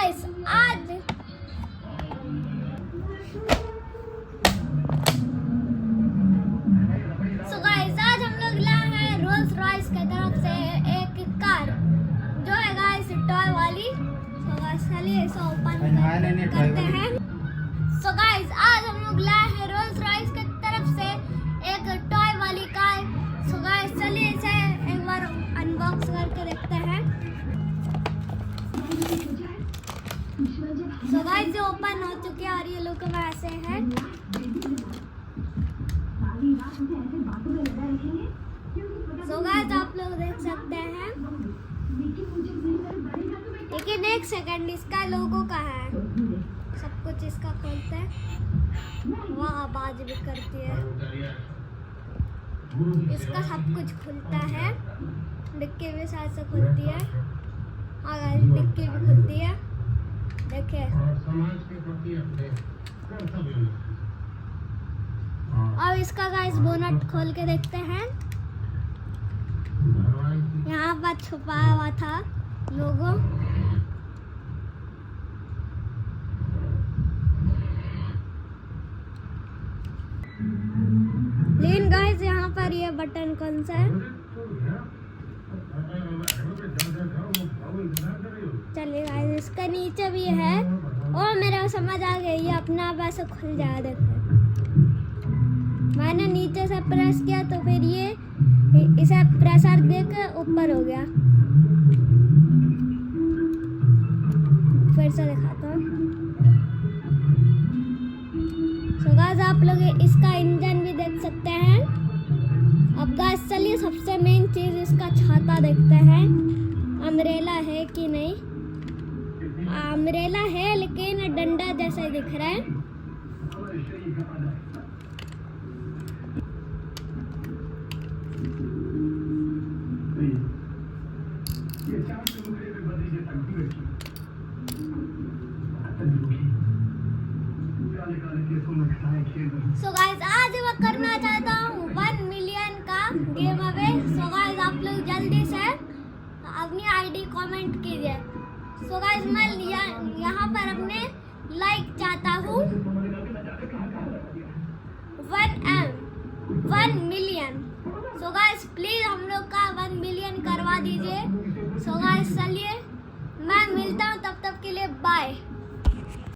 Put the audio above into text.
Guys आज हम लोग लाए हैं रोल्स रॉयस की तरफ से एक कार जो है गाइस टॉय वाली। सो गाइस चलिए इसे ओपन करते हैं। सो गाइस आज हम लोग लाए हैं रोल्स रॉयस की तरफ से एक टॉय वाली कार। सो गाइस चलिए इसे एक बार अनबॉक्स करके देखते हैं। सो गाइस ये ओपन हो चुके हैं और ये लुक में ऐसे है। सो गाइस आप लोग देख सकते हैं, लेकिन एक सेकंड इसका लोगो कहाँ है। सब कुछ इसका खोलते हैं, वहाँ आवाज भी करती है। इसका सब कुछ खुलता है, डिक्की भी साथ से खुलती है। हाँ गाइस डिक्की भी खुलती है, देखिए। अब इसका गाइस बोनट खोल के देखते हैं। यहाँ पर छुपाया हुआ था लोगो। लेकिन गाइस यहाँ पर ये बटन कौन सा है? चलिए गाइस इसका नीचे भी है। और मेरा समझ आ गया, ये अपना आप ऐसे खुल जाए। देखो मैंने नीचे से प्रेस किया तो फिर ये इसे प्रेशर देकर ऊपर हो गया। फिर से दिखाता हूँ। सो गाइस आप लोग इसका इंजन भी देख सकते हैं। अब गाइस चलिए सबसे मेन चीज इसका छाता देखते हैं, अम्ब्रेला है कि नहीं। अम्ब्रेला है लेकिन डंडा जैसा दिख रहा है। सो गाइस आज मैं करना चाहता हूँ 1 मिलियन का गिव अवे। सो गाइस आप लोग जल्दी से अपनी आईडी कमेंट कीजिए। सो गाइस मैं यहाँ पर अपने लाइक चाहता हूँ 1 मिलियन। सो गाइस प्लीज हम लोग का 1 मिलियन करवा दीजिए। सो गाइस चलिए मैं मिलता हूँ, तब तक के लिए बाय।